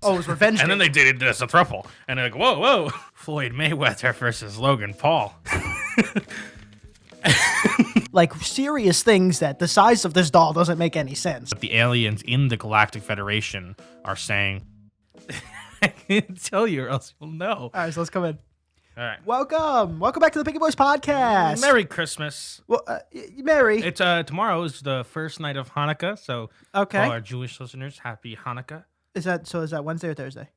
Oh, it was Revenge And Day. then they did it as a throuple. And they're like, whoa. Floyd Mayweather versus Logan Paul. Like, serious things that the size of this doll doesn't make any sense. But the aliens in the Galactic Federation are saying, I can't tell you or else you'll know. All right, so let's come in. All right. Welcome back to the Pinky Boys podcast. Merry Christmas. Well, Merry. It's tomorrow is the first night of Hanukkah, so Okay. all our Jewish listeners, happy Hanukkah. Is that Wednesday or Thursday?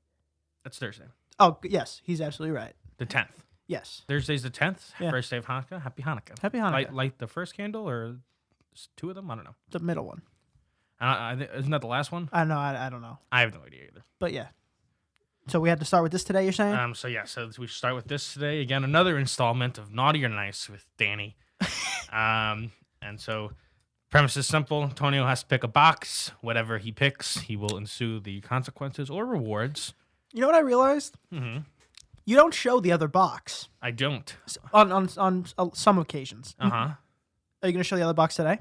That's Thursday, Oh, yes, he's absolutely right. the 10th. Yes. Thursday's the 10th, Yeah. first day of Hanukkah. Happy Hanukkah. Happy Hanukkah. Light the first candle or two of them? I don't know. The middle one. Isn't that the last one? I know. I don't know. I have no idea either. But yeah. So we had to start with this today, you're saying? So we should start with this today. Again, another installment of Naughty or Nice with Danny. And so premise is simple. Antonio has to pick a box. Whatever he picks, he will ensue the consequences or rewards. You know what I realized? Mm-hmm. You don't show the other box I don't. on some occasions. Uh-huh. Are you going to show the other box today?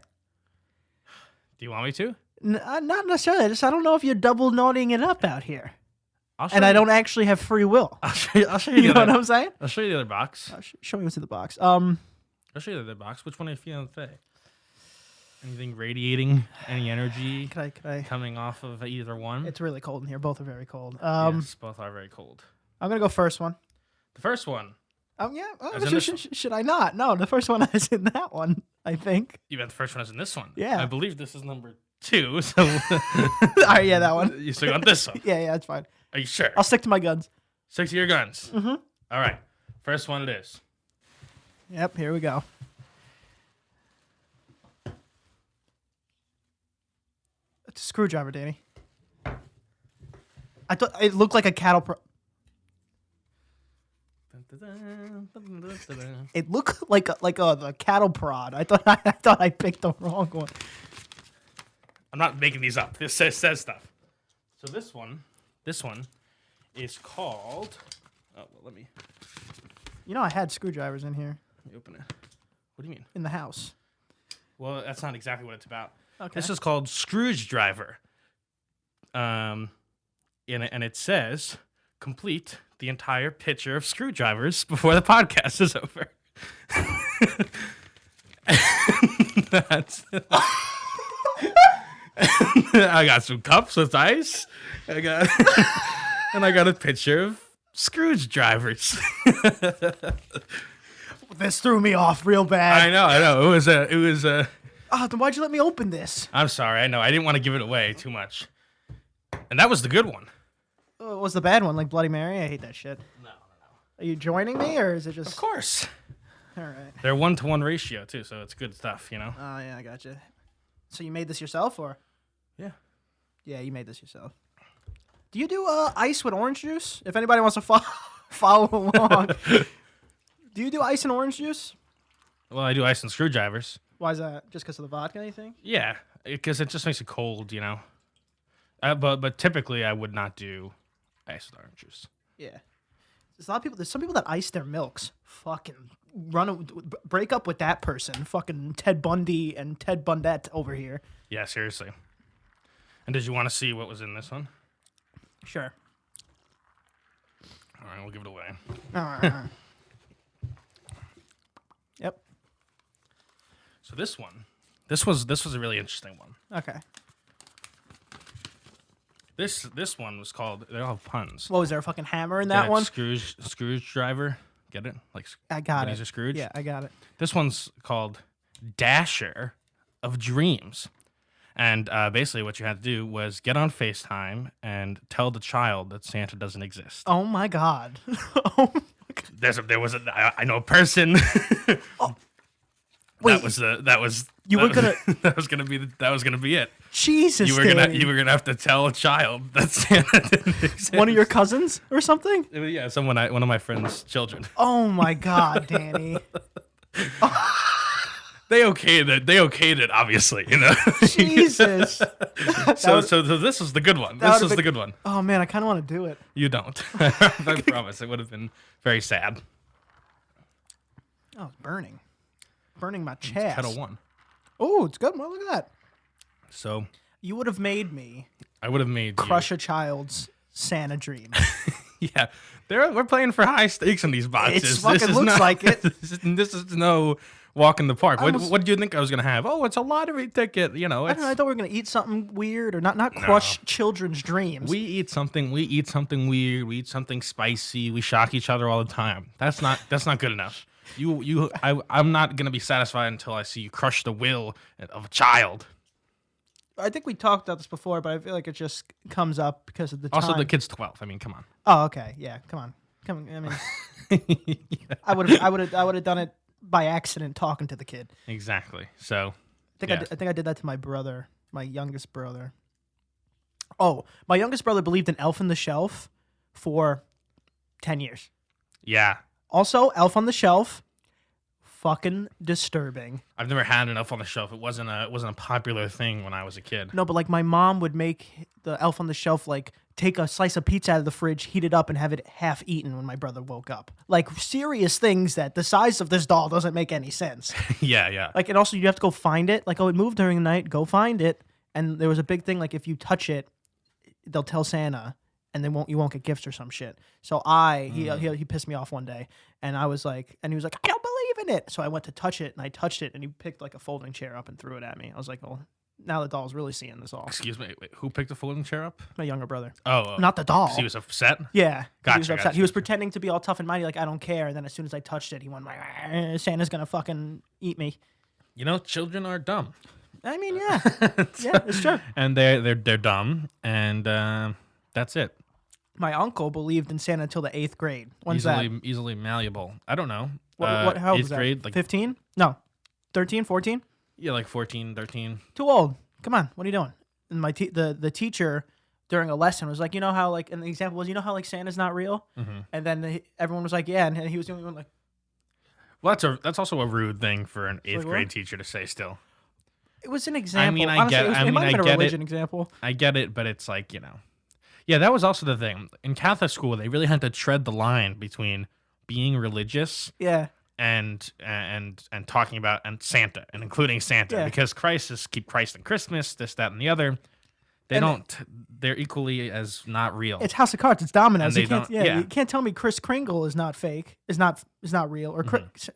Do you want me to? Not necessarily. I don't know if you're double naughtying it up out here. I'll show And you. I don't actually have free will. I'll show you. You know what I'm saying? I'll show you the other box. Show me what's in the box. I'll show you the other box. Which one are you feeling today? Anything radiating? Any energy Can I? coming off of either one? It's really cold in here. Both are very cold. Yes, both are very cold. I'm gonna go first one. The first one. Yeah. As in this one? Should I not? No, the first one is in that one. I think. You meant the first one is in this one. Yeah. I believe this is number 2. So All right, yeah, that one. you still got this one. Yeah, that's fine. Are you sure? I'll stick to my guns. Stick to your guns. Mm-hmm. All right. First one it is. Yep. Here we go. It's a screwdriver, Danny. I thought it looked like a cattle. It looked like the cattle prod. I thought I picked the wrong one. I'm not making these up. This says stuff. So this one is called. Oh, well, let me You know, I had screwdrivers in here open it. What do you mean? in the house. Well, that's not exactly what it's about. Okay. This is called Scrooge Driver. And it says complete the entire picture of screwdrivers before the podcast is over. That's I got some cups with ice. I got a picture of Scrooge drivers. This threw me off real bad. I know. It was a. Oh, then why'd you let me open this? I'm sorry. I know. I didn't want to give it away too much. And that was the good one. Oh, what was the bad one? Like Bloody Mary? I hate that shit. No. Are you joining me, or is it just... Of course. All right. They're 1-to-1 ratio too, so it's good stuff, you know. Oh, yeah, I gotcha. So you made this yourself, or? Yeah. Yeah, you made this yourself. Do you do ice with orange juice? If anybody wants to follow along. Do you do ice and orange juice? Well, I do ice and screwdrivers. Why is that? Just because of the vodka, anything? Yeah, because it just makes it cold, you know. But typically I would not do ice with orange juice. Yeah. There's a lot of people. There's some people that ice their milks. Fucking break up with that person. Fucking Ted Bundy and Ted Bundette over here. Yeah, seriously. And did you want to see what was in this one? Sure. All right, we'll give it away. All right. Yep. So this was a really interesting one. Okay. This one was called. They all have puns. What was there a fucking hammer in Get that it? one? Scrooge driver. Get it? Like I got it. Ebenezer Scrooge. Yeah, I got it. This one's called Dasher of Dreams. And basically what you had to do was get on FaceTime and tell the child that Santa doesn't exist. Oh my god. Oh my god. I know a person. Oh. Wait, that was that was gonna be it. Jesus. You were gonna have to tell a child that Santa didn't exist. One of your cousins or something? Yeah, one of my friend's children. Oh my god, Danny. They okayed it, obviously, you know. Jesus. So this is the good one. This is the good one. Oh man, I kind of want to do it. You don't. I promise. It would have been very sad. Oh, it's burning my It's chest. Kettle 1. Oh, it's good. Well, look at that. So You would have made me I would have made crush a child's Santa dream. Yeah, we're playing for high stakes in these boxes. Fucking looks like it. This is no walk in the park. I almost- What did you think I was gonna have? Oh, it's a lottery ticket. You know, I don't know. I thought we were gonna eat something weird or not crush children's dreams. we eat something weird. We eat something spicy. We shock each other all the time. That's not good enough. I'm not gonna be satisfied until I see you crush the will of a child. I think we talked about this before, but I feel like it just comes up because of the Also, time. the kid's 12. I mean, come on. Oh, okay. Yeah, come on. I mean, I would have done it by accident talking to the kid. Exactly. So, I think I did that to my brother, my youngest brother. Oh, my youngest brother believed in Elf on the Shelf for 10 years. yeah. Also, Elf on the Shelf, fucking disturbing. I've never had an Elf on the Shelf. It wasn't a popular thing when I was a kid. No, but like my mom would make the Elf on the Shelf, like take a slice of pizza out of the fridge, heat it up, and have it half eaten when my brother woke up. Like serious things that the size of this doll doesn't make any sense. Yeah. Like, and also you have to go find it. Like, oh, it moved during the night. Go find it. And there was a big thing, like if you touch it, they'll tell Santa, and you won't get gifts or some shit. So he pissed me off one day, and I was like, and he was like, I don't believe in it. So I went to touch it, and I touched it, and he picked like a folding chair up and threw it at me. I was like, well, now the doll's really seeing this all. Excuse me. Wait, who picked the folding chair up? My younger brother. Oh, Not the doll. 'cause he was upset. Yeah. Gotcha, He was upset. gotcha, He was gotcha. pretending to be all tough and mighty, like, I don't care. And then as soon as I touched it, he went, Santa's going to fucking eat me. You know, children are dumb. I mean, yeah. Yeah, it's true. And they're dumb, and that's it. My uncle believed in Santa until the 8th grade. When's that? Easily malleable. I don't know. How old 8th was that? grade, like 15? No. 13, 14? yeah, like 14, 13. Too old. Come on. What are you doing? And the teacher during a lesson was like, you know how, like, and the example was, you know how, like, Santa's not real? Mm-hmm. And then everyone was like, yeah. And he was the only one like, Well, that's also a rude thing for an 8th what? grade teacher to say still. it was an example. mean, I Honestly, get- it, was, I it mean, might have I been a get it. religion example. I get it, but it's like, you know. Yeah, that was also the thing. In Catholic school, they really had to tread the line between being religious Yeah. and talking about and Santa and including Santa Yeah. because keep Christ in Christmas, this, that, and the other. They're equally as not real. It's House of Cards. It's Domino's. And they You can't tell me Kris Kringle is not fake. Is not real, or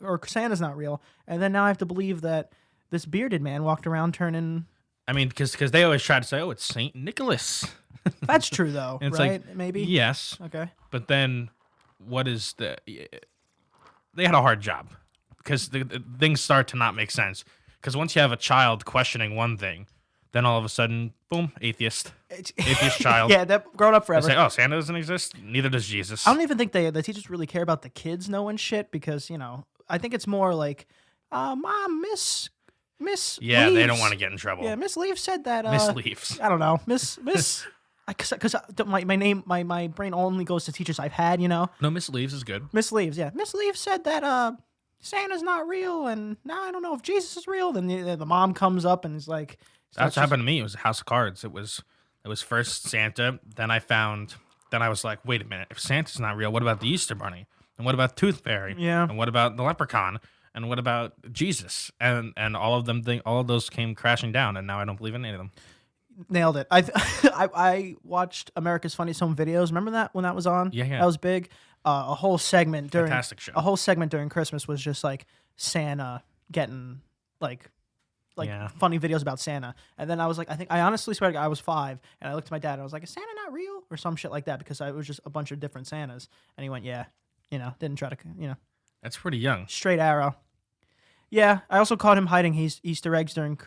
or Santa's not real. And then now I have to believe that this bearded man walked around turning. I mean, because they always try to say, oh, it's Saint Nicholas. That's true though, And it's right? like, Maybe. Yes, Okay. but then what is they had a hard job because the things start to not make sense. Because once you have a child questioning one thing, then all of a sudden, boom, atheist child. Yeah, that grown up They forever. say, oh, Santa doesn't exist. Neither does Jesus. I don't even think the teachers really care about the kids knowing shit because I think it's more like, Mom, Miss. Yeah, they don't Leaves- want to get in trouble. Yeah, Miss Leaf said that. Miss Leaves. I don't know, Miss. Because my brain only goes to teachers I've had. No, Miss Leaves is good. Miss Leaves, yeah. Miss Leaves said that Santa's not real, and now I don't know if Jesus is real. Then the mom comes up and is like, That's what happened to me. It was a House of Cards. It was first Santa. Then I was like, wait a minute. If Santa's not real, what about the Easter Bunny? And what about Tooth Fairy? Yeah. And what about the Leprechaun? And what about Jesus? And all of those came crashing down. And now I don't believe in any of them. nailed it. I watched America's Funniest Home Videos. Remember that when that was on? Yeah. That was big. A whole segment during Fantastic show. A whole segment during Christmas was just like Santa getting like Yeah. funny videos about Santa. And then I was like, I honestly swear to God, I was 5, and I looked at my dad and I was like, is Santa not real? Or some shit like that, because it was just a bunch of different Santas. And he went, yeah, didn't try to, That's pretty young. straight arrow. Yeah, I also caught him hiding Easter eggs during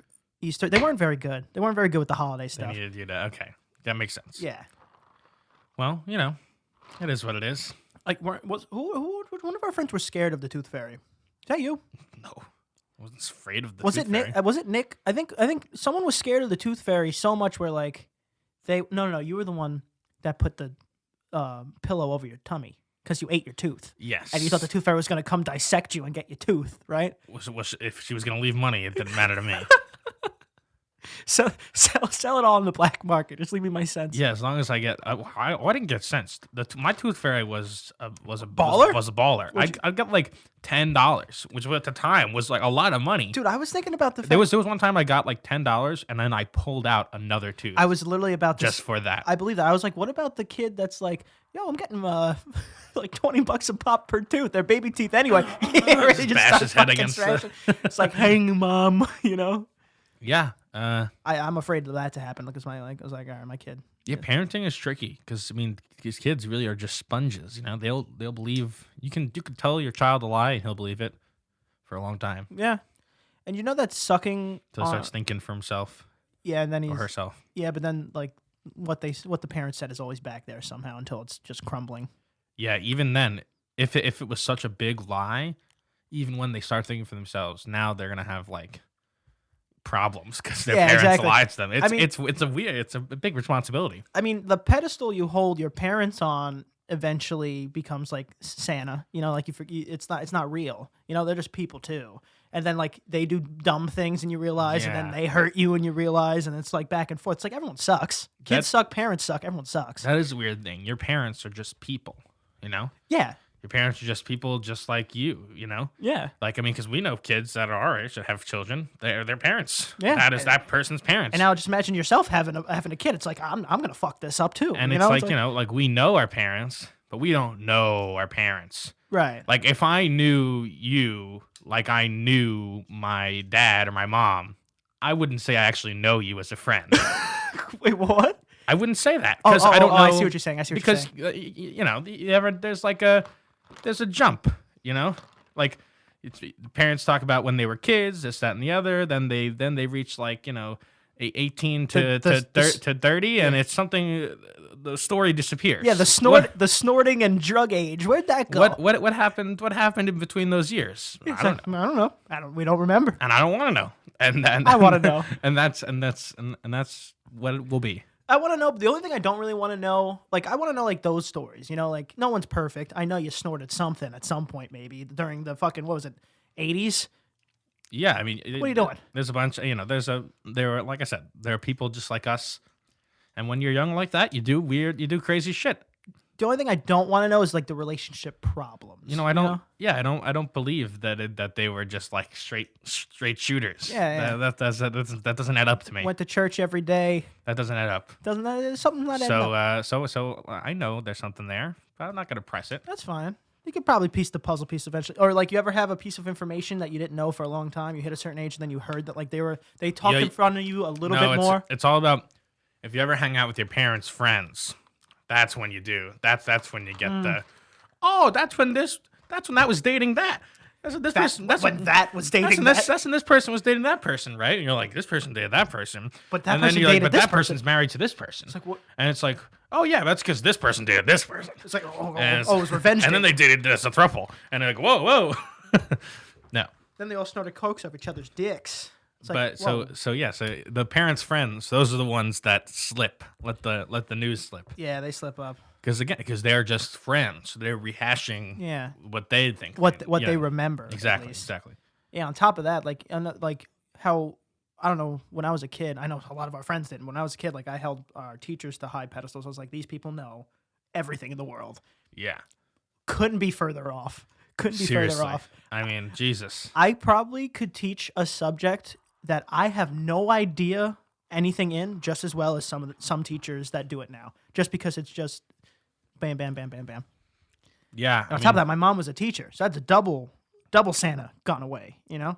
Easter. They weren't very good. They weren't very good with the holiday They stuff. needed you to. Okay, that makes sense. Yeah. Well, it is what it is. Like, one of our friends was scared of the Tooth Fairy. Is that you? No, I wasn't afraid of the. Was Tooth it Nick? Fairy. Was it Nick? I think someone was scared of the Tooth Fairy so much where like no, you were the one that put the pillow over your tummy because you ate your tooth. Yes. And you thought the Tooth Fairy was going to come dissect you and get your tooth, right? If she was going to leave money, it didn't matter to me. Sell it all on the black market. Just leave me my cents. Yeah, as long as I get, I didn't get cents. My tooth fairy was a Baller? Was a baller. I got like $10, which at the time was like a lot of money. Dude, I was thinking about the fact There was one time I got like $10, and then I pulled out another tooth. I was literally about to just for that. I believe that. I was like, what about the kid that's like, yo, I'm getting like $20 a pop per tooth. They're baby teeth anyway. Just bash his head against It's like, hang mom, you know? Yeah. I'm afraid of that to happen because I was like, all right, my kid. Yeah, parenting is tricky because I mean these kids really are just sponges. You know, they'll believe you can tell your child a lie and he'll believe it for a long time Yeah. And you know that sucking until he starts thinking for himself. Yeah, and then or herself. Yeah, but then like what the parents said is always back there somehow until it's just crumbling. Yeah, even then, if it was such a big lie, even when they start thinking for themselves, now they're gonna have like problems because their parents lied to them. It's a big responsibility. I mean, the pedestal you hold your parents on eventually becomes like Santa. You know, like you forget it's not real. You know, they're just people too. And then like they do dumb things and you realize, and then they hurt you and you realize, and it's like back and forth. It's like everyone sucks. Kids suck, parents suck, everyone sucks. That is a weird thing. Your parents are just people, you know? Yeah. Your parents are just people just like you, you know? Yeah. Like, I mean, because we know kids that are our age that have children. They're their parents. Yeah. That is that person's parents. And now just imagine yourself having a kid. It's like, I'm going to fuck this up too. And it's like, you know, like we know our parents, but we don't know our parents. Right. Like if I knew you like I knew my dad or my mom, I wouldn't say I actually know you as a friend. Wait, what? I wouldn't say that because I don't know. I see what you're saying. Because, you know, there's a jump, you know? Like parents talk about when they were kids, this, that, and the other. Then they reach like, you know, 18 to 30, and it's something. The story disappears. Yeah, the snorting and drug age. Where'd that go? What happened? What happened in between those years? I don't know. We don't remember. And I don't want to know. And I want to know. And that's what it will be. I want to know. The only thing I don't really want to know, like I want to know like those stories. You know, like no one's perfect. I know you snorted something at some point, maybe during the fucking 80s. Yeah, I mean, what are you doing? There's a bunch. You know, like I said, there are people just like us. And when you're young like that, you do crazy shit. The only thing I don't want to know is like the relationship problems. You know, I don't believe that they were just like straight shooters. Yeah. That doesn't add up to me. Went to church every day. That doesn't add up. Doesn't that something not add up? So I know there's something there, but I'm not gonna press it. That's fine. You could probably piece the puzzle piece eventually. Or like you ever have a piece of information that you didn't know for a long time. You hit a certain age and then you heard that like they talked in front of you a little bit more. It's all about if you ever hang out with your parents' friends. That's when you do. That's when you get the. Oh, that's when that was dating that. That's when that was dating that. That's when this person was dating that person, right? And you're like, this person dated that person. But that person dated this person. Person's married to this person. It's like what? And it's like, oh yeah, that's because this person dated this person. It's like, it was revenge. And then they dated as a throuple, and they're like, whoa. No. Then they all snorted cokes off each other's dicks. But so the parents' friends, those are the ones that slip. Let the news slip. Yeah, they slip up. Because they're just friends. They're rehashing what they think. What they remember. Exactly. Yeah, on top of that, like how, I don't know, when I was a kid, I know a lot of our friends didn't. When I was a kid, like I held our teachers to high pedestals. I was like, these people know everything in the world. Yeah. Couldn't be further off. Further off. I mean, Jesus. I probably could teach a subject that I have no idea anything in just as well as some teachers that do it now. Just because it's just bam, bam, bam, bam, bam. Yeah. On top of that, my mom was a teacher, so that's a double Santa gone away, you know?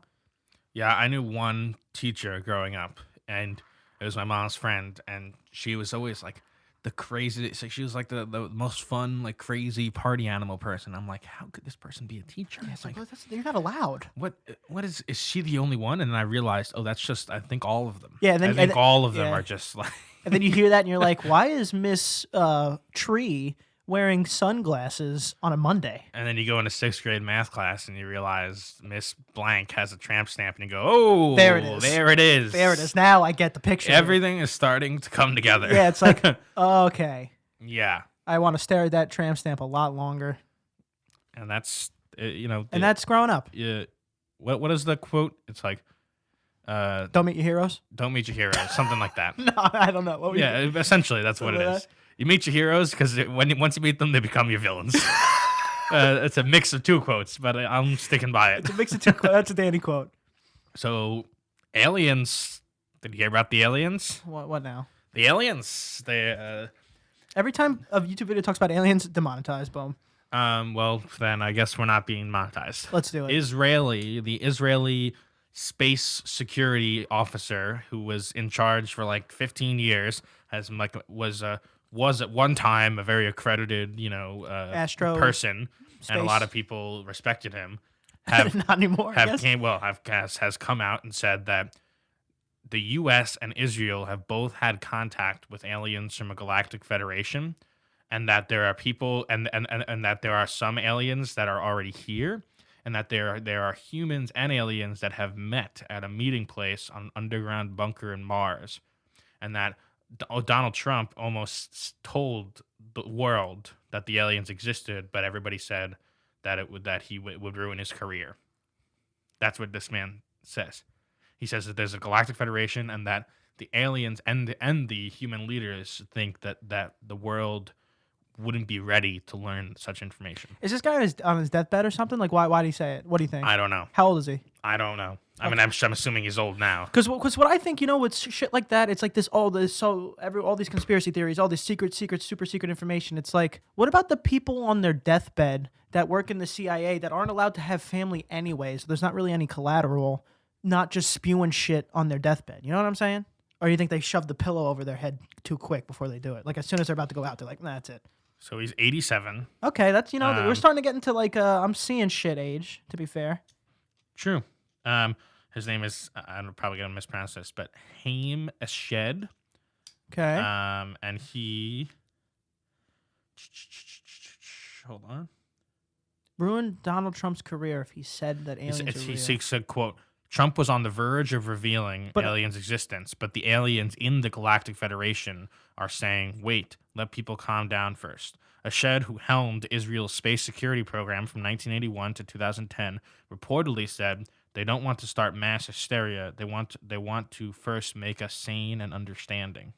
Yeah, I knew one teacher growing up, and it was my mom's friend, and she was always like the craziest. Like she was like the most fun, like crazy party animal person. I'm like, how could this person be a teacher? Yeah, it's like you're not allowed. What is she the only one? And then I realized, oh, that's just I think all of them. Yeah, and then, I think all of them are just like. And then you hear that, and you're like, why is Miss Tree wearing sunglasses on a Monday? And then you go into 6th grade math class and you realize Miss Blank has a tramp stamp and you go, oh, there it is. Now I get the picture. Everything is starting to come together. Yeah, it's like, okay. Yeah. I want to stare at that tramp stamp a lot longer. And that's, you know. And that's growing up. Yeah. What is the quote? It's like, Don't meet your heroes. Don't meet your heroes, something like that. No, I don't know. What were you- Yeah, essentially that's what it Something like is. You meet your heroes because once you meet them, they become your villains. It's a mix of two quotes, but I'm sticking by it. It's a mix of two quotes. That's a Danny quote. So, aliens. Did you hear about the aliens? What now? The aliens. They. Every time a YouTube video talks about aliens, demonetized. Boom. Well, then I guess we're not being monetized. Let's do it. The Israeli space security officer who was in charge for like 15 years was at one time a very accredited, Astro person, and a space. lot of people respected him. Not anymore. I guess. Has come out and said that the U.S. and Israel have both had contact with aliens from a galactic federation, and that there are people and that there are some aliens that are already here, and that there are humans and aliens that have met at a meeting place on an underground bunker in Mars, and that Donald Trump almost told the world that the aliens existed, but everybody said that he would ruin his career. That's what this man says. He says that there's a galactic federation, and that the aliens and the human leaders think that the world wouldn't be ready to learn such information. Is this guy on his deathbed or something? Like, why did he say it? What do you think? I don't know. How old is he? I don't know. I mean, I'm assuming he's old now. Because what I think, with shit like that, it's like all these conspiracy theories, all this super secret information. It's like, what about the people on their deathbed that work in the CIA that aren't allowed to have family anyway? So there's not really any collateral, not just spewing shit on their deathbed. You know what I'm saying? Or do you think they shove the pillow over their head too quick before they do it? Like as soon as they're about to go out, they're like, nah, that's it. So he's 87. Okay, that's we're starting to get into like I'm seeing shit age. To be fair. True. His name is, I'm probably gonna mispronounce this, but Haim Eshed. Okay. And he, hold on. Ruined Donald Trump's career if he said that aliens are real. He said, quote, Trump was on the verge of revealing aliens' existence, but the aliens in the Galactic Federation are saying, wait, let people calm down first. Ashed, who helmed Israel's space security program from 1981 to 2010, reportedly said they don't want to start mass hysteria. They want to first make us sane and understanding.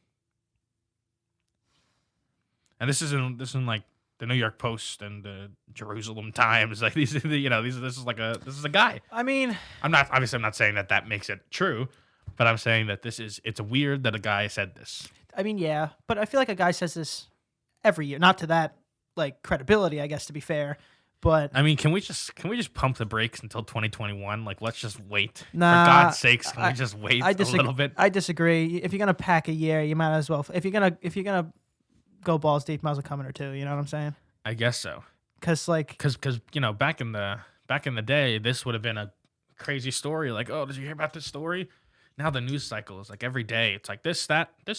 And this is in like the New York Post and the Jerusalem Times. Like this is a guy. I mean, I'm not saying that makes it true, but I'm saying that it's weird that a guy said this. I mean, yeah, but I feel like a guy says this every year. Not to that like credibility, I guess, to be fair. But I mean, can we just pump the brakes until 2021? Like, let's just wait. Nah, for God's sakes, can we just wait a little bit? I disagree. If you're gonna pack a year, you might as well. If you're gonna go balls deep, might as well come in or two. You know what I'm saying? I guess so. Because back in the day, this would have been a crazy story. Like, oh, did you hear about this story? Now the news cycle is like every day. It's like this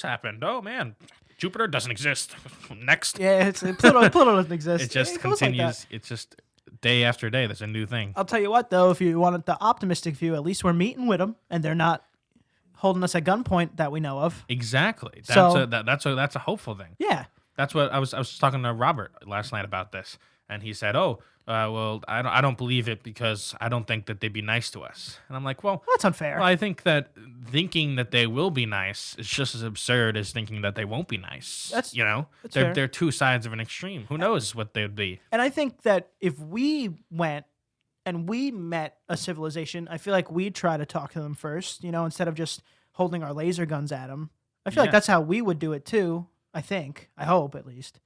happened. Oh man, Jupiter doesn't exist. Next. Yeah, Pluto doesn't exist. It just continues. Like it's just day after day. There's a new thing. I'll tell you what, though, if you wanted the optimistic view, at least we're meeting with them, and they're not holding us at gunpoint that we know of. Exactly. So, that's a hopeful thing. Yeah. That's what I was talking to Robert last night about this, and he said, "Oh, well, I don't believe it because I don't think that they'd be nice to us." And I'm like, "Well, that's unfair." Well, I think that thinking that they will be nice is just as absurd as thinking that they won't be nice. That's they're two sides of an extreme. Who knows what they'd be? And I think that if we went and we met a civilization, I feel like we'd try to talk to them first, instead of just holding our laser guns at them. I feel like that's how we would do it too. I think. I hope, at least.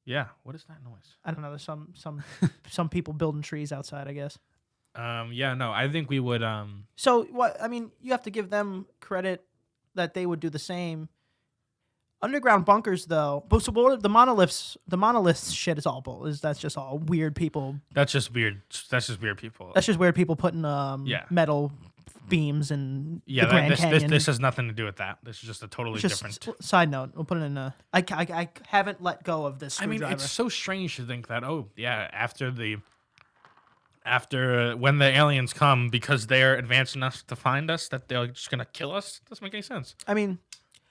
Yeah. What is that noise? I don't know. There's some people building trees outside, I guess. Yeah. No. I think we would. So what? I mean, you have to give them credit that they would do the same. Underground bunkers, though. But so the monoliths shit is all bull. That's just all weird people. That's just weird. That's just weird people. That's just weird people putting metal beams and the Grand Canyon. This has nothing to do with that. This is just a totally different. Side note, we'll put it in. I haven't let go of this screwdriver. I mean, it's so strange to think that. Oh yeah, after when the aliens come because they're advanced enough to find us, that they're just gonna kill us. Doesn't make any sense. I mean,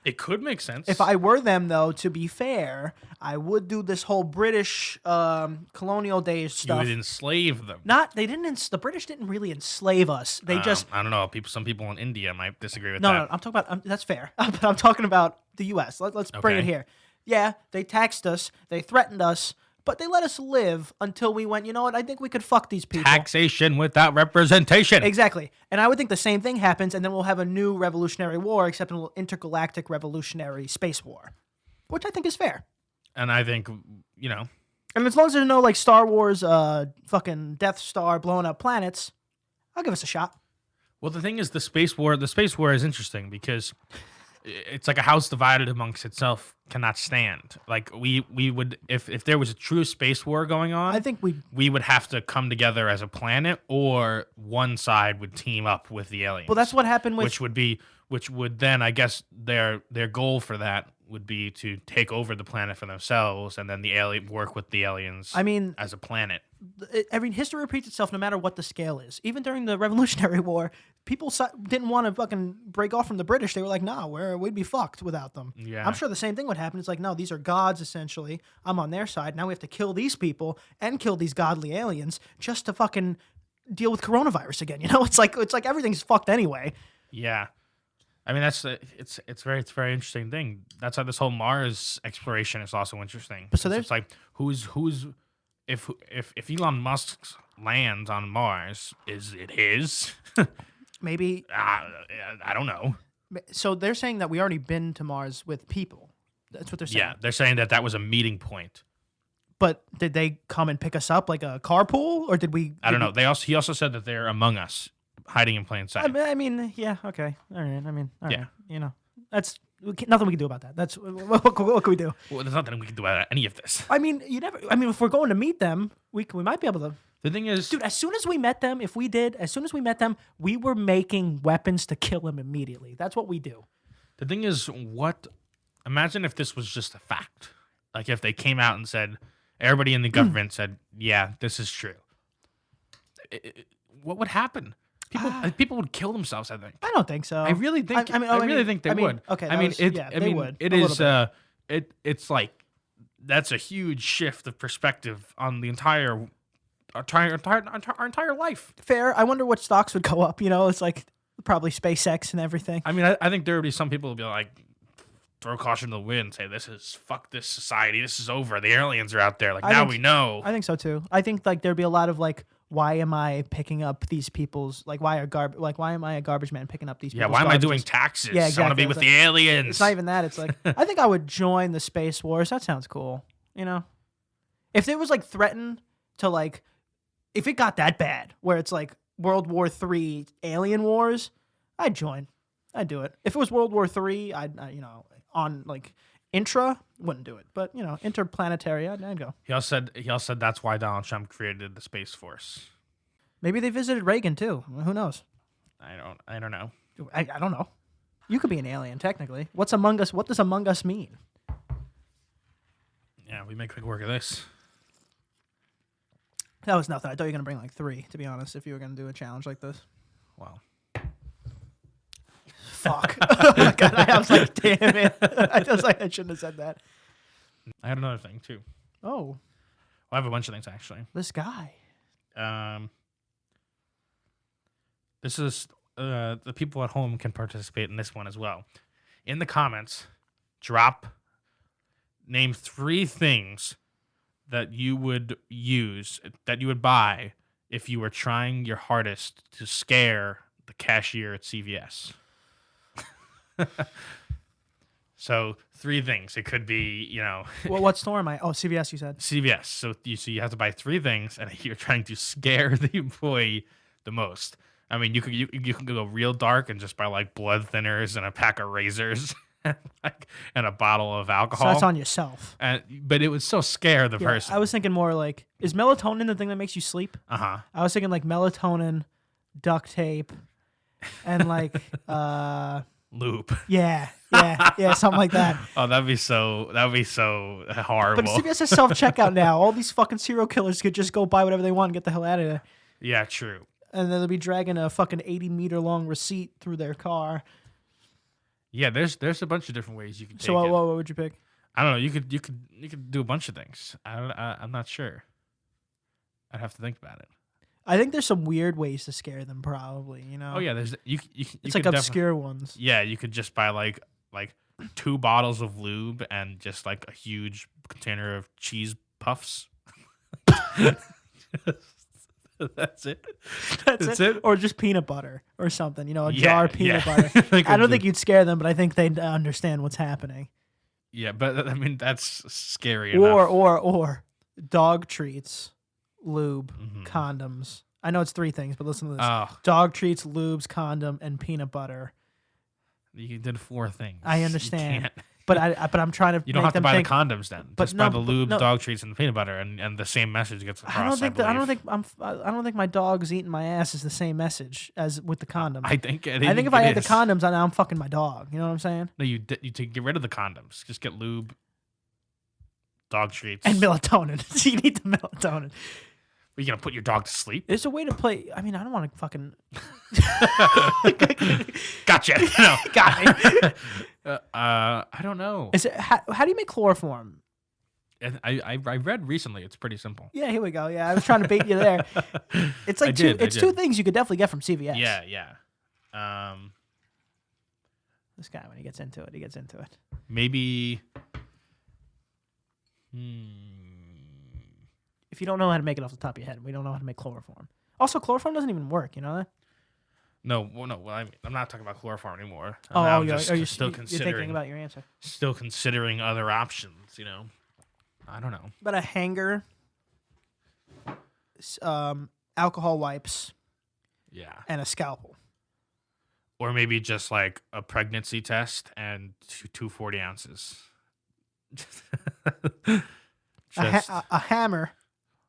It could make sense. If I were them, though, to be fair, I would do this whole British colonial days you stuff. would enslave them. The British didn't really enslave us. They just I don't know. Some people in India might disagree with that. no. I'm talking about that's fair, but I'm talking about the U.S. Let's bring it Okay. here. Yeah, they taxed us, they threatened us, but they let us live until we went. You know what? I think we could fuck these people. Taxation without representation. Exactly. And I would think the same thing happens, and then we'll have a new revolutionary war, except an intergalactic revolutionary space war, which I think is fair. And I think, And as long as there's no like Star Wars, fucking Death Star blowing up planets, I'll give us a shot. well, the thing is, the space war is interesting because it's like a house divided amongst itself cannot stand. Like we would, if there was a true space war going on, I think we would have to come together as a planet, or one side would team up with the aliens. Well, that's what happened with. which would then, I guess, their goal for that would be to take over the planet for themselves, and then work with the aliens. I mean, as a planet. History repeats itself no matter what the scale is. Even during the Revolutionary War, people didn't want to fucking break off from the British. They were like, nah, we'd be fucked without them. Yeah. I'm sure the same thing would happen. It's like, no, these are gods, essentially. I'm on their side. Now we have to kill these people and kill these godly aliens just to fucking deal with coronavirus again. You know, it's like everything's fucked anyway. Yeah. I mean, it's very interesting thing. That's how this whole Mars exploration is also interesting. So it's like who's if Elon Musk lands on Mars, is it his? Maybe. I don't know. So they're saying that we already been to Mars with people. That's what they're saying. Yeah, they're saying that was a meeting point. But did they come and pick us up like a carpool, or did we? I don't know. He also said that they're among us, hiding in plain sight. I mean, yeah, okay, all right. I mean, all right. Yeah. You know, that's nothing we can do about that. That's what can we do? Well, there's nothing we can do about any of this. I mean, if we're going to meet them, we might be able to. The thing is, Dude, as soon as we met them, we were making weapons to kill them immediately. That's what we do. the thing is, imagine if this was just a fact. Like if they came out and said, everybody in the government said, yeah, this is true. What would happen? People would kill themselves, I think. I don't think so. I really think. I really think they would. Okay, they would. It's like that's a huge shift of perspective on the entire our entire life. Fair. I wonder what stocks would go up. You know, it's like probably SpaceX and everything. I mean, I think there would be some people who would be like, throw caution to the wind, say fuck this society, this is over. The aliens are out there. Like now we know. I think so too. I think like there'd be a lot of like, why am I picking up these people's why am I a garbage man picking up these people's why am I doing garbages? taxes? Yeah, exactly. I want to be with the aliens. It's not even that. It's like I think I would join the space wars. That sounds cool. You know, if it was like threatened to like, if it got that bad where it's like World War III alien wars, I'd join. I'd do it. If it was World War III, I'd on like intra, wouldn't do it. But interplanetary, I'd go. He also said that's why Donald Trump created the Space Force. Maybe they visited Reagan too. Who knows? I don't know. I don't know. You could be an alien technically. What's Among Us? What does Among Us mean? Yeah, we make quick work of this. That was nothing. I thought you were gonna bring like 3. To be honest, if you were gonna do a challenge like this. Wow. Fuck. Oh my god. I was like, damn it. I shouldn't have said that. I had another thing too. Oh, Well, I have a bunch of things actually. this guy. This is the people at home can participate in this one as well. In the comments, name 3 things that you would buy if you were trying your hardest to scare the cashier at CVS. So 3 things. It could be, Well, what store am I? Oh, CVS. You said. CVS. So you have to buy 3 things, and you're trying to scare the employee the most. I mean, you can go real dark and just buy like blood thinners and a pack of razors and a bottle of alcohol. So that's on yourself. But it would still scare the person. I was thinking more like, is melatonin the thing that makes you sleep? Uh-huh. I was thinking like melatonin, duct tape, and like Loop. yeah, something like that. Oh, that'd be so horrible. But CVS has self-checkout now. All these fucking serial killers could just go buy whatever they want and get the hell out of there. Yeah, true. And then they'll be dragging a fucking 80-meter long receipt through their car. Yeah, there's a bunch of different ways you could take So it. what would you pick? I don't know. You could do a bunch of things. I'm not sure. I'd have to think about it. I think there's some weird ways to scare them. Probably, Oh yeah, there's you. It's like obscure ones. Yeah, you could just buy like 2 bottles of lube and just like a huge container of cheese puffs. That's it. That's it. Or just peanut butter or something. A jar of peanut butter. Like I don't think you'd scare them, but I think they'd understand what's happening. Yeah, but I mean that's scary enough. Or dog treats, lube, Mm-hmm. condoms. I know it's 3 things, but listen to this: Oh, dog treats, lubes, condom, and peanut butter. you did 4 things. I You understand, can't- but I'm trying to. You don't make have to them buy think, the condoms then. but Just buy no, the but lube, no. dog treats, and the peanut butter, and the same message gets across. I don't think believe. I don't think my dog's eating my ass is the same message as with the condom. I think I think if I had the condoms, I'm fucking my dog. You know what I'm saying? No, you get rid of the condoms. Just get lube, dog treats, And melatonin. So you need the melatonin. Are you gonna put your dog to sleep? There's a way to play. I mean, I don't want to fucking. Gotcha. No. Got me. I don't know. Is it how do you make chloroform? I read recently. It's pretty simple. Yeah, here we go. Yeah, I was trying to bait you there. It's like I did. 2 things you could definitely get from CVS. Yeah. This guy, when he gets into it. Maybe. If you don't know how to make it off the top of your head, we don't know how to make chloroform. Also, chloroform doesn't even work. You know that? No. I'm not talking about chloroform anymore. Are just you still you're considering thinking about your answer? Still considering other options. I don't know. But a hanger, alcohol wipes, Yeah. and a scalpel. Or maybe just like a pregnancy test and 240 ounces. Just, A hammer,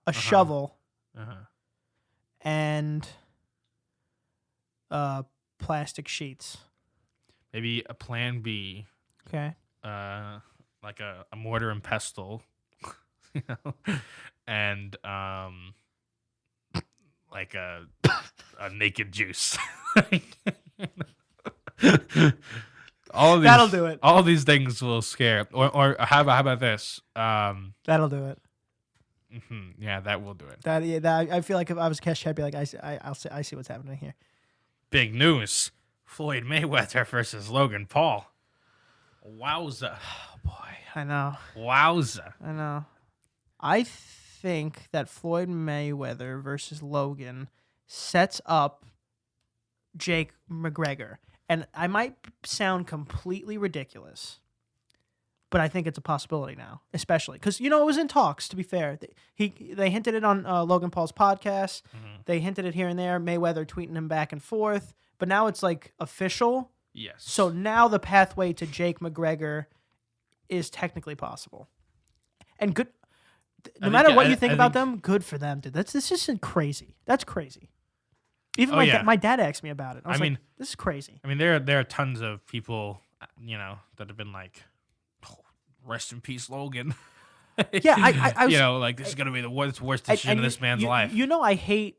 a shovel, and plastic sheets. maybe a plan B, Okay. like a mortar and pestle, and like a naked juice. All of these, That'll do it. All of these things will scare. Or how about this? That'll do it. Yeah, that will do it. I feel like if I was a cashier, I'd be like, I see what's happening here. Big news: Floyd Mayweather versus Logan Paul. Wowza! Oh boy, I know. Wowza! I know. I think that Floyd Mayweather versus Logan sets up Jake McGregor. And I might sound completely ridiculous, but I think it's a possibility now, especially because it was in talks. To be fair, they hinted it on Logan Paul's podcast. Mm-hmm. They hinted it here and there. Mayweather tweeting him back and forth, but now it's like official. Yes. So now the pathway to Jake McGregor is technically possible, and good. No matter what you think about them, good for them, dude. This isn't crazy. That's crazy. Even my dad asked me about it. I mean, this is crazy. I mean, there are tons of people, that have been like, oh, "Rest in peace, Logan." Yeah, I was, this is gonna be the worst decision of this man's life. I hate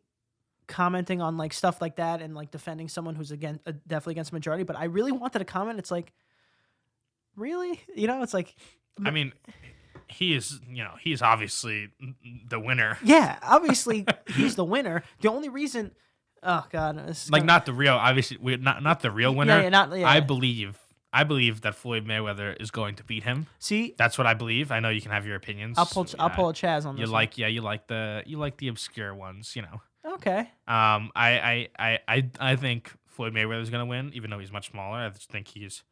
commenting on like stuff like that and like defending someone who's definitely against the majority. But I really wanted to comment. It's like, really, it's like, I mean, he is obviously the winner. Yeah, obviously he's the winner. The only reason. Oh God! Not the real, obviously, not the real winner. Yeah. I believe that Floyd Mayweather is going to beat him. See, that's what I believe. I know you can have your opinions. I'll pull a Chaz on this. You like the obscure ones, Okay. I think Floyd Mayweather is going to win, even though he's much smaller. I just think he's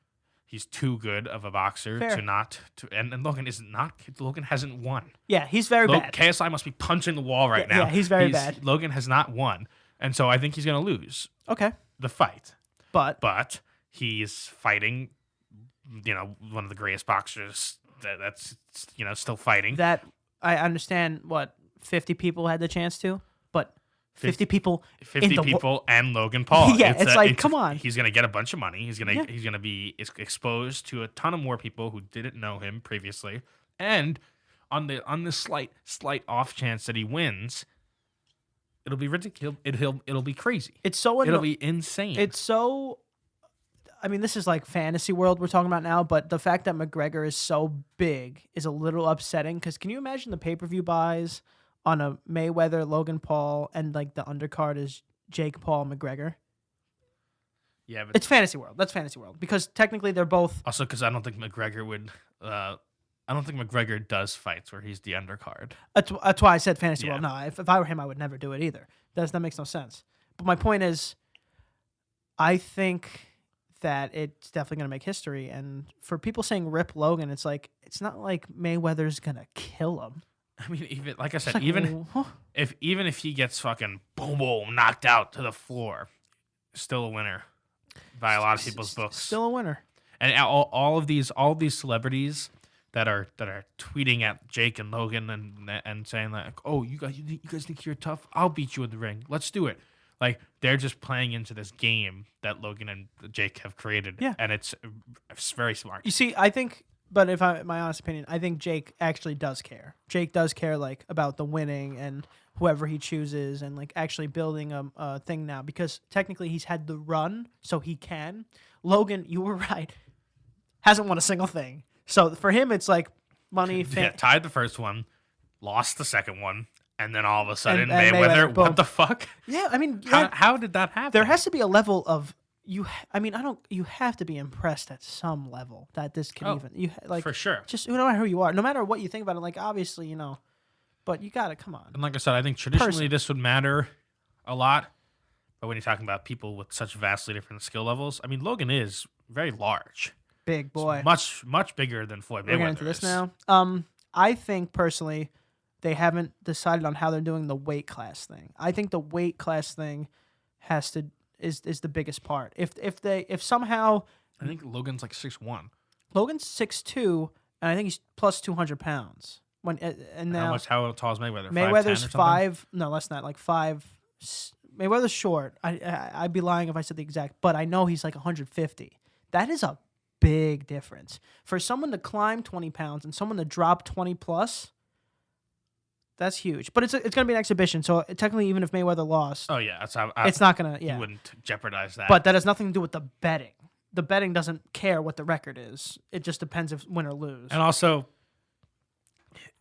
too good of a boxer Fair. and Logan is not. Logan hasn't won. Yeah, he's very bad. KSI must be punching the wall right now. Yeah, he's very bad. Logan has not won. And so I think he's going to lose the fight. But he's fighting, one of the greatest boxers that's still fighting. That I understand 50 people had the chance to, but 50 people and Logan Paul. Yeah, it's like, come on. He's going to get a bunch of money. He's going to be exposed to a ton of more people who didn't know him previously. And on the slight off chance that he wins, it'll be ridiculous. It'll be crazy. It'll be insane. It's so. I mean, this is like fantasy world we're talking about now, but the fact that McGregor is so big is a little upsetting. Because can you imagine the pay-per-view buys on a Mayweather, Logan Paul, and like the undercard is Jake Paul McGregor? Yeah, but It's fantasy world. That's fantasy world because technically they're both. also because I don't think McGregor would. I don't think McGregor does fights where he's the undercard. That's why I said fantasy Yeah. world. No, if I were him, I would never do it either. That makes no sense. But my point is, I think that it's definitely going to make history. And for people saying rip Logan, it's like it's not like Mayweather's going to kill him. I mean, even like I said, It's like, even huh? if he gets fucking boom boom knocked out to the floor, still a winner by a lot of people's books. Still a winner. And all of these celebrities that are tweeting at Jake and Logan and saying like, oh, you guys think you're tough? I'll beat you in the ring. Let's do it. Like they're just playing into this game that Logan and Jake have created. Yeah. And it's very smart. You see, I think, but if my honest opinion, I think Jake actually does care. Jake does care like about the winning and whoever he chooses and like actually building a thing now because technically he's had the run, so he can. Logan, you were right, hasn't won a single thing. So for him, it's like money. Yeah, tied the first one, lost the second one, and then all of a sudden And Mayweather. boom. What the fuck? Yeah, I mean, How did that happen? there has to be a level of you. I mean, you have to be impressed at some level that this can like for sure. just no matter who you are, no matter what you think about it. Like obviously, but you gotta come on. And like I said, I think traditionally Person. this would matter a lot. But when you're talking about people with such vastly different skill levels, I mean, Logan is very large. Big boy. Much bigger than Floyd Mayweather. We're getting into this now. I think personally, they haven't decided on how they're doing the weight class thing. I think the weight class thing is the biggest part. If somehow I think Logan's like 6'1". Logan's 6'2", and I think he's plus 200 pounds. And now How tall is Mayweather? 5'10" Mayweather's or something? 5. No, less than that. Like 5. Mayweather's short. I'd be lying if I said the exact, but I know he's like 150. That is a big difference for someone to climb 20 pounds and someone to drop 20 plus. That's huge, but it's going to be an exhibition. So technically, even if Mayweather lost, Oh yeah, that's it's not going to. Yeah, You wouldn't jeopardize that. but that has nothing to do with the betting. The betting doesn't care what the record is. It just depends if win or lose. and also,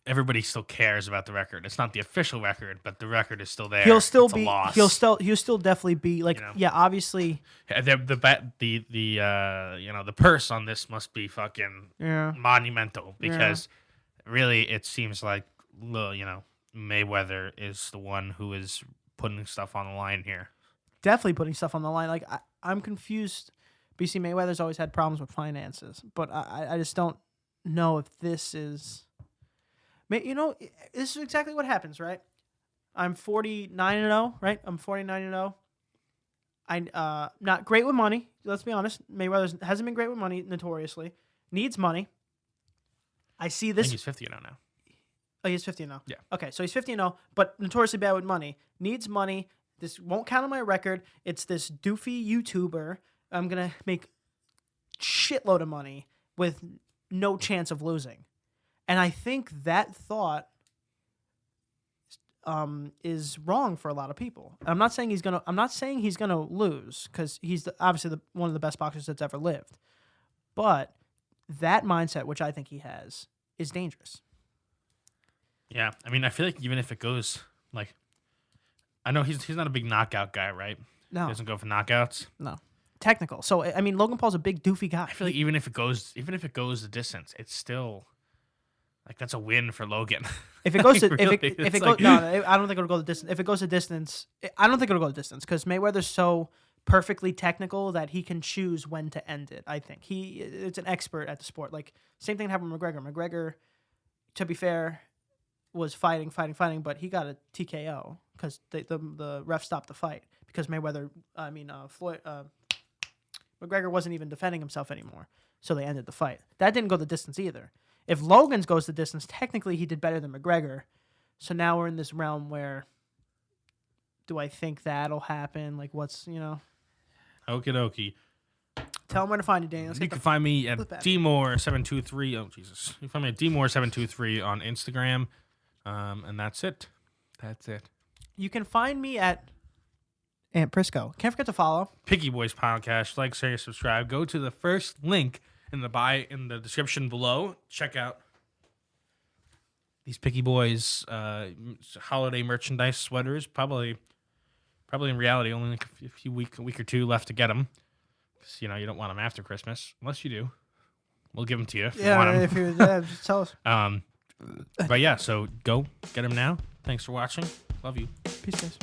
everybody still cares about the record. It's not the official record, but the record is still there. He'll still It's a be. loss. He'll still definitely be like. Yeah, obviously. The purse on this must be fucking Yeah. monumental because really it seems like Mayweather is the one who is putting stuff on the line here. Definitely putting stuff on the line. Like I'm confused. BC Mayweather's always had problems with finances, but I just don't know if this is. This is exactly what happens, right? I'm 49-0, right? I'm 49-0. I not great with money. Let's be honest. Mayweather hasn't been great with money notoriously. Needs money. I see I this. think he's 50 now. Oh, he's 50-0. Yeah. Okay, so he's 50-0, but notoriously bad with money. Needs money. This won't count on my record. It's this doofy YouTuber. I'm gonna make shitload of money with no chance of losing, and I think that thought is wrong for a lot of people. I'm not saying he's gonna lose because he's obviously one of the best boxers that's ever lived, but that mindset, which I think he has, is dangerous. Yeah, I mean, I feel like even if it goes like, I know he's not a big knockout guy, right? No, He doesn't go for knockouts. no, technical. So I mean, Logan Paul's a big doofy guy. I feel like even if it goes the distance, it's still like that's a win for Logan. If it goes to Like, if really, it it's goes like- no, I don't think it'll go the distance. If it goes the distance, I don't think it'll go the distance because Mayweather's so perfectly technical that he can choose when to end it. I think it's an expert at the sport. Like same thing happened with McGregor. McGregor, to be fair, was fighting, but he got a TKO because the ref stopped the fight because Floyd McGregor wasn't even defending himself anymore, so they ended the fight. That didn't go the distance either. If Logan's goes the distance, technically he did better than McGregor. So now we're in this realm where, do I think that'll happen? Like, what's Okie dokie. Tell them where to find you, Daniel. You can find me at flip at it. Dmore723. Oh Jesus! You can find me at Dmore723 on Instagram, and that's it. That's it. You can find me at Aunt Prisco. Can't forget to follow. Picky Boys Podcast. Like, share, subscribe. Go to the first link in the description below. Check out these Picky Boys holiday merchandise sweaters. Probably in reality only like a week or two left to get them. Because you don't want them after Christmas, unless you do. We'll give them to you if you want them. If you just tell us. But yeah, so go get them now. Thanks for watching. Love you. Peace, guys.